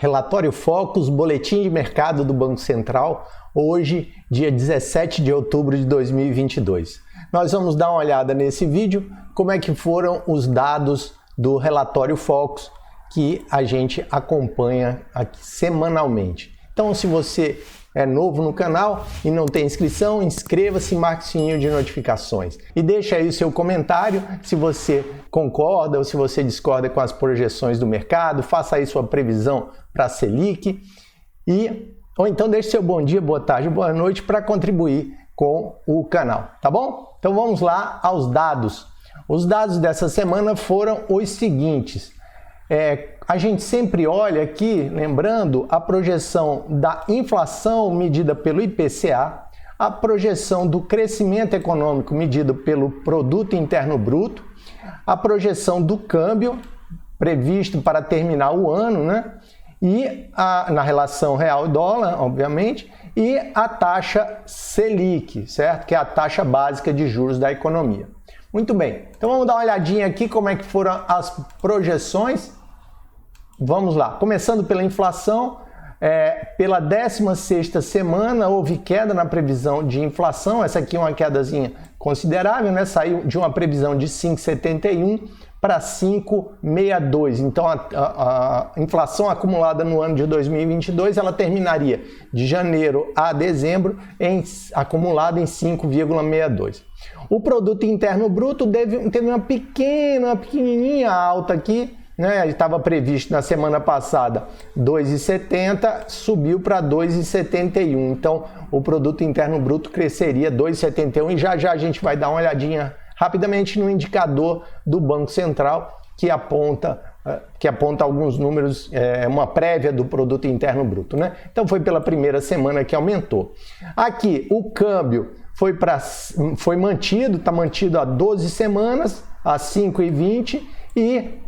Relatório Focus, boletim de mercado do Banco Central, hoje, dia 17 de outubro de 2022. Nós vamos dar uma olhada nesse vídeo, como é que foram os dados do Relatório Focus que a gente acompanha aqui semanalmente. Então, se você é novo no canal e não tem inscrição, inscreva-se e marque o sininho de notificações. E deixa aí o seu comentário, se você concorda ou se você discorda com as projeções do mercado, faça aí sua previsão para a Selic ou então deixe seu bom dia, boa tarde, boa noite para contribuir com o canal, tá bom? Então vamos lá aos dados. Os dados dessa semana foram os seguintes. A gente sempre olha aqui, lembrando, a projeção da inflação medida pelo IPCA, a projeção do crescimento econômico medido pelo Produto Interno Bruto, a projeção do câmbio previsto para terminar o ano, né? E na relação real-dólar, obviamente, e a taxa Selic, certo? Que é a taxa básica de juros da economia. Muito bem, então vamos dar uma olhadinha aqui como é que foram as projeções. Vamos lá, começando pela inflação, pela 16ª semana houve queda na previsão de inflação, essa aqui é uma quedazinha considerável, né? Saiu de uma previsão de 5,71 para 5,62, então a inflação acumulada no ano de 2022, ela terminaria de janeiro a dezembro acumulada em 5,62. O Produto Interno Bruto teve uma pequenininha alta aqui, né? Estava previsto na semana passada 2,70, subiu para 2,71. Então, o Produto Interno Bruto cresceria 2,71 e já a gente vai dar uma olhadinha rapidamente no indicador do Banco Central que aponta alguns números, uma prévia do Produto Interno Bruto, né? Então, foi pela primeira semana que aumentou. Aqui, o câmbio foi mantido, está mantido há 12 semanas, a 5,20 e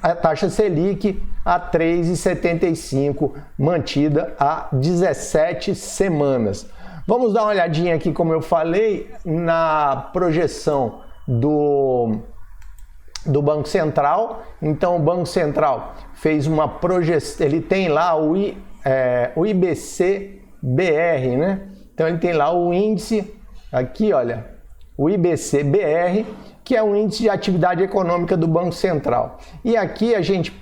a taxa Selic a 3,75, mantida há 17 semanas. Vamos dar uma olhadinha aqui, como eu falei, na projeção do Banco Central. Então, o Banco Central fez uma projeção, ele tem lá o IBC-BR, né? Então, ele tem lá o índice, aqui, olha, o IBC-BR, que é o índice de atividade econômica do Banco Central. E aqui a gente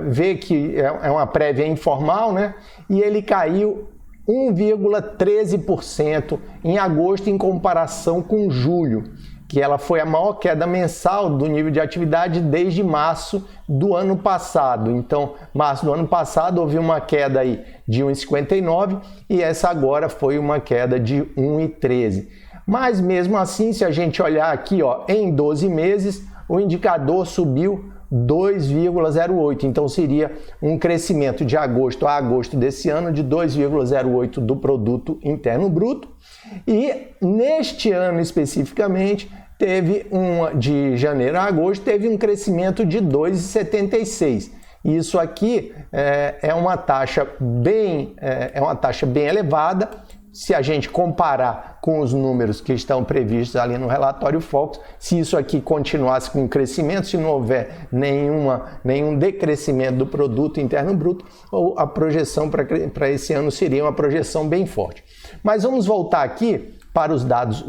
vê que é uma prévia informal, né? E ele caiu 1,13% em agosto em comparação com julho, que ela foi a maior queda mensal do nível de atividade desde março do ano passado. Então, março do ano passado houve uma queda aí de 1,59 e essa agora foi uma queda de 1,13. Mas mesmo assim, se a gente olhar aqui, ó, em 12 meses, o indicador subiu 2,08. Então seria um crescimento de agosto a agosto desse ano de 2,08 do Produto Interno Bruto. E neste ano especificamente, de janeiro a agosto, teve um crescimento de 2,76. Isso aqui é uma taxa bem elevada. Se a gente comparar com os números que estão previstos ali no relatório Focus, se isso aqui continuasse com crescimento, se não houver nenhum decrescimento do Produto Interno Bruto, a projeção para esse ano seria uma projeção bem forte. Mas vamos voltar aqui para os dados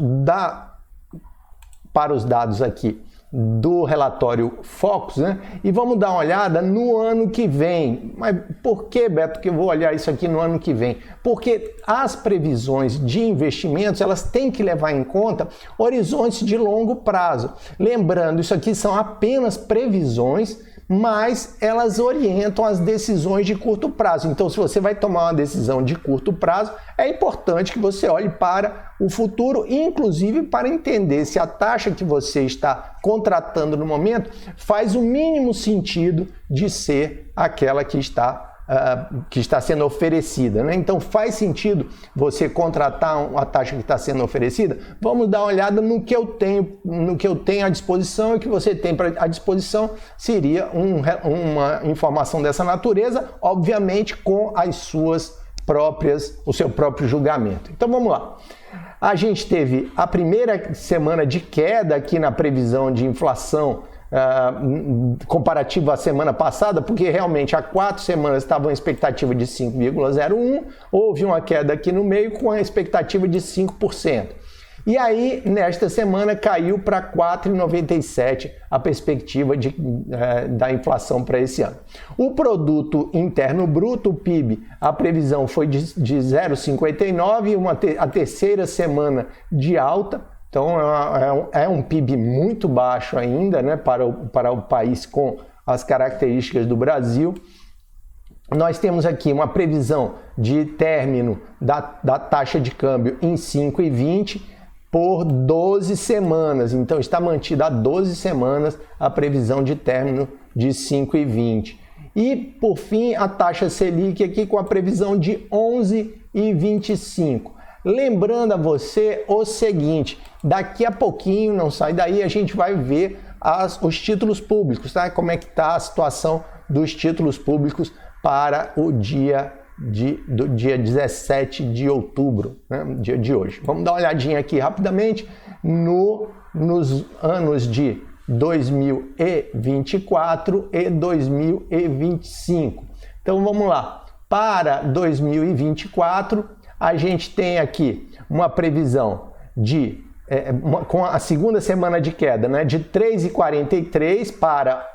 aqui do relatório Focus, né? E vamos dar uma olhada no ano que vem. Mas por que, Beto, que eu vou olhar isso aqui no ano que vem? Porque as previsões de investimentos, elas têm que levar em conta horizontes de longo prazo. Lembrando, isso aqui são apenas previsões, mas elas orientam as decisões de curto prazo. Então, se você vai tomar uma decisão de curto prazo, é importante que você olhe para o futuro, inclusive para entender se a taxa que você está contratando no momento faz o mínimo sentido de ser aquela que está sendo oferecida, né? Então faz sentido você contratar a taxa que está sendo oferecida? Vamos dar uma olhada no que eu tenho à disposição, e que você tem à disposição seria uma informação dessa natureza, obviamente com o seu próprio julgamento. Então vamos lá. A gente teve a primeira semana de queda aqui na previsão de inflação comparativo à semana passada, porque realmente há 4 semanas estava uma expectativa de 5,01, houve uma queda aqui no meio com a expectativa de 5%. E aí, nesta semana, caiu para 4,97 a perspectiva da inflação para esse ano. O Produto Interno Bruto, o PIB, a previsão foi de 0,59, a terceira semana de alta. Então, é um PIB muito baixo ainda, né, para o país com as características do Brasil. Nós temos aqui uma previsão de término da taxa de câmbio em 5,20 por 12 semanas. Então, está mantida há 12 semanas a previsão de término de 5,20. E, por fim, a taxa Selic aqui com a previsão de 11,25. Lembrando a você o seguinte, daqui a pouquinho, não sai daí, a gente vai ver os títulos públicos, tá? Como é que está a situação dos títulos públicos para o dia 17 de outubro, né? Dia de hoje. Vamos dar uma olhadinha aqui rapidamente nos anos de 2024 e 2025. Então vamos lá. Para 2024, a gente tem aqui uma previsão com a segunda semana de queda, né, de 3,43 para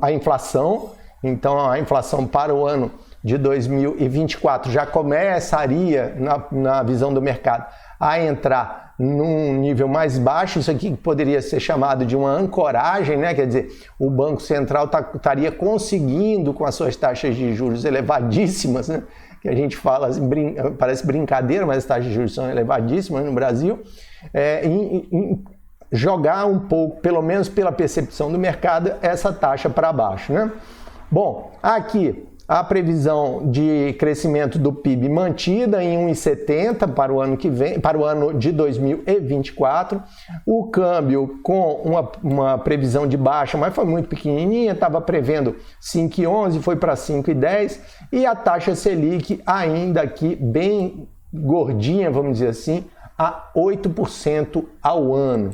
a inflação. Então a inflação para o ano de 2024 já começaria, na visão do mercado, a entrar num nível mais baixo. Isso aqui poderia ser chamado de uma ancoragem, né? Quer dizer, o Banco Central estaria conseguindo, com as suas taxas de juros elevadíssimas, né? Que a gente fala, assim, parece brincadeira, mas as taxas de juros são elevadíssimas no Brasil, jogar um pouco, pelo menos pela percepção do mercado, essa taxa para baixo, né? Bom, aqui a previsão de crescimento do PIB mantida em 1,70 para o ano que vem, para o ano de 2024. O câmbio com uma previsão de baixa, mas foi muito pequenininha, estava prevendo 5,11, foi para 5,10. E a taxa Selic ainda aqui bem gordinha, vamos dizer assim, a 8% ao ano.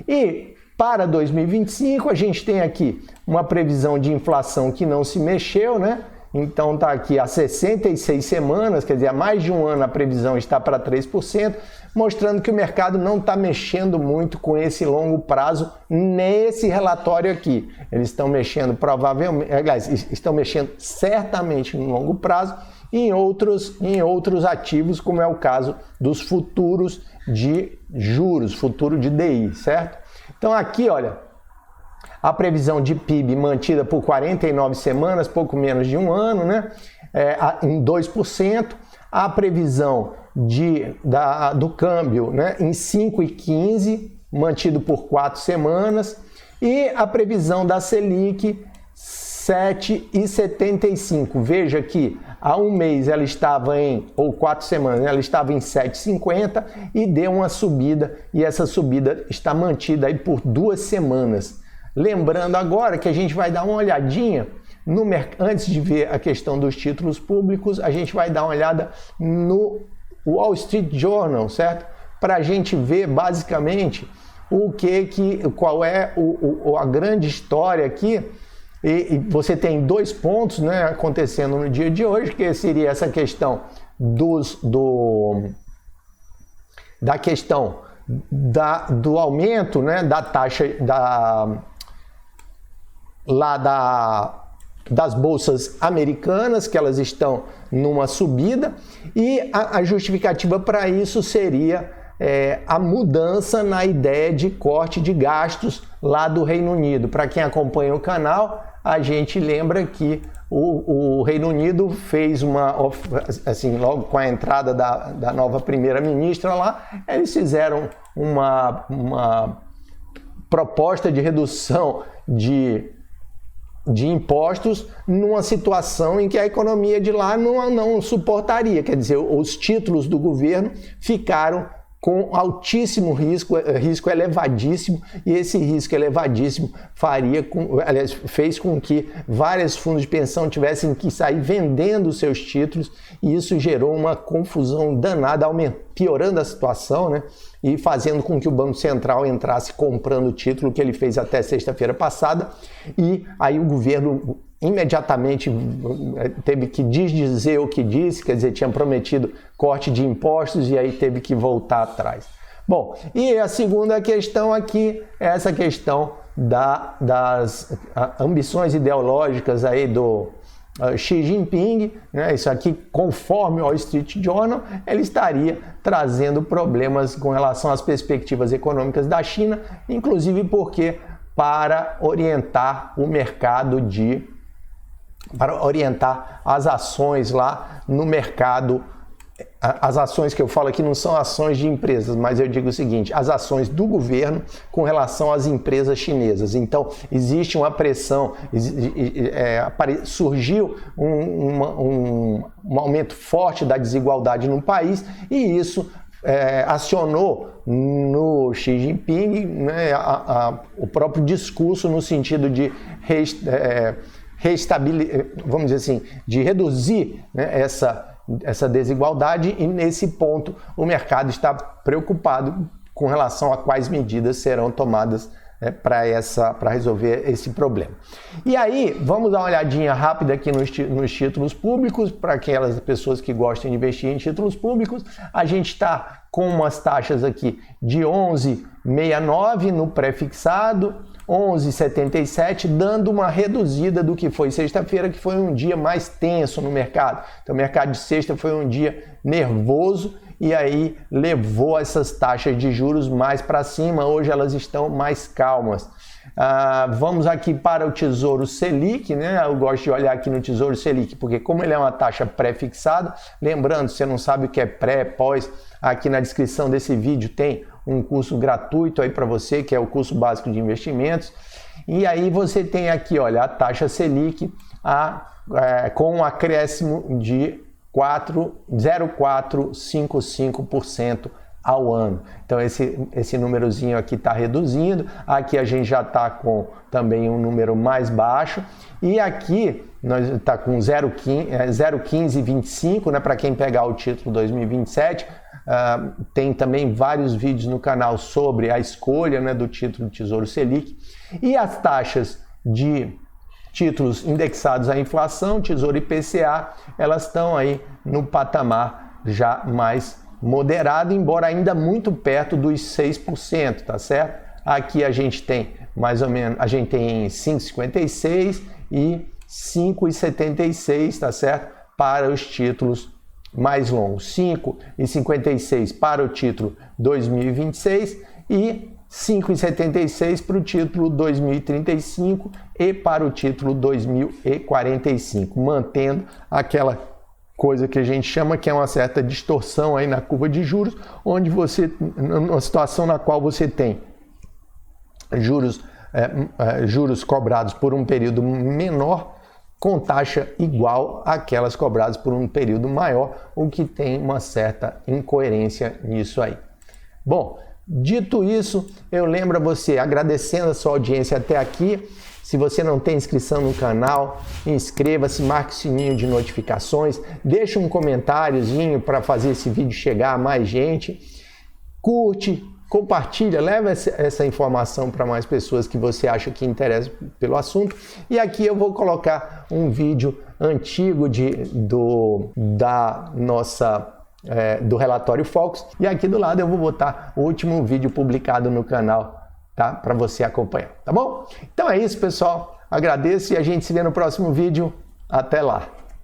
E para 2025 a gente tem aqui uma previsão de inflação que não se mexeu, né? Então está aqui há 66 semanas, quer dizer, há mais de um ano a previsão está para 3%, mostrando que o mercado não está mexendo muito com esse longo prazo nesse relatório aqui. Eles estão mexendo provavelmente, aliás, estão mexendo certamente no longo prazo em outros ativos, como é o caso dos futuros de juros, futuro de DI, certo? Então aqui, olha, a previsão de PIB mantida por 49 semanas, pouco menos de um ano, né? Em 2%. A previsão do câmbio, né? Em 5,15, mantido por 4 semanas. E a previsão da Selic, 7,75. Veja que há um mês ela estava ou 4 semanas, ela estava em 7,50 e deu uma subida. E essa subida está mantida aí por 2 semanas. Lembrando agora que a gente vai dar uma olhadinha, antes de ver a questão dos títulos públicos, a gente vai dar uma olhada no Wall Street Journal, certo? Para a gente ver basicamente qual é a grande história aqui. E você tem 2 pontos, né, acontecendo no dia de hoje, que seria essa questão da questão do aumento, né, da taxa das bolsas americanas, que elas estão numa subida, e a justificativa para isso seria a mudança na ideia de corte de gastos lá do Reino Unido. Para quem acompanha o canal, a gente lembra que o Reino Unido fez assim, logo com a entrada da nova primeira-ministra lá, eles fizeram uma proposta de redução de impostos numa situação em que a economia de lá não suportaria. Quer dizer, os títulos do governo ficaram com altíssimo risco, risco elevadíssimo, e esse risco elevadíssimo fez com que vários fundos de pensão tivessem que sair vendendo seus títulos, e isso gerou uma confusão danada, piorando a situação, né? E fazendo com que o Banco Central entrasse comprando o título, que ele fez até sexta-feira passada, e aí o governo imediatamente teve que desdizer o que disse, quer dizer, tinha prometido corte de impostos e aí teve que voltar atrás. Bom, e a segunda questão aqui é essa questão das ambições ideológicas aí do Xi Jinping, né? Isso aqui, conforme o Wall Street Journal, ele estaria trazendo problemas com relação às perspectivas econômicas da China, inclusive porque para orientar o mercado para orientar as ações lá no mercado. As ações que eu falo aqui não são ações de empresas, mas eu digo o seguinte, as ações do governo com relação às empresas chinesas. Então, existe uma pressão, surgiu um aumento forte da desigualdade no país, e isso acionou no Xi Jinping, né, o próprio discurso no sentido de vamos dizer assim, de reduzir, né, essa desigualdade, e nesse ponto o mercado está preocupado com relação a quais medidas serão tomadas para resolver esse problema. E aí, vamos dar uma olhadinha rápida aqui nos títulos públicos, para aquelas pessoas que gostam de investir em títulos públicos. A gente está com umas taxas aqui de 11,69 no pré-fixado, 11,77, dando uma reduzida do que foi sexta-feira, que foi um dia mais tenso no mercado. Então, o mercado de sexta foi um dia nervoso, e aí levou essas taxas de juros mais para cima. Hoje elas estão mais calmas. Vamos aqui para o Tesouro Selic, né? Eu gosto de olhar aqui no Tesouro Selic, porque como ele é uma taxa pré-fixada, lembrando, se você não sabe o que é pré, pós, aqui na descrição desse vídeo tem um curso gratuito aí para você, que é o curso básico de investimentos. E aí você tem aqui, olha, a taxa Selic com um acréscimo de 0,455% ao ano. Então esse númerozinho aqui está reduzindo. Aqui a gente já está com também um número mais baixo, e aqui nós está com 0,1525, né, para quem pegar o título 2027. Tem também vários vídeos no canal sobre a escolha, né, do título do Tesouro Selic. E as taxas de títulos indexados à inflação, Tesouro IPCA, elas estão aí no patamar já mais moderado, embora ainda muito perto dos 6%, tá certo? Aqui a gente tem mais ou menos, a gente tem 5,56 e 5,76, tá certo? Para os títulos mais longos, 5,56 para o título 2026 e 5,76 para o título 2035 e para o título 2045, mantendo aquela coisa que a gente chama que é uma certa distorção aí na curva de juros, onde você, numa situação na qual você tem juros cobrados por um período menor com taxa igual àquelas cobradas por um período maior, o que tem uma certa incoerência nisso aí. Bom, dito isso, eu lembro a você, agradecendo a sua audiência até aqui. Se você não tem inscrição no canal, inscreva-se, marque o sininho de notificações, deixa um comentáriozinho para fazer esse vídeo chegar a mais gente, curte, compartilha, leva essa informação para mais pessoas que você acha que interessam pelo assunto. E aqui eu vou colocar um vídeo antigo do relatório Focus, e aqui do lado eu vou botar o último vídeo publicado no canal, tá? Para você acompanhar, tá bom? Então é isso, pessoal. Agradeço e a gente se vê no próximo vídeo. Até lá!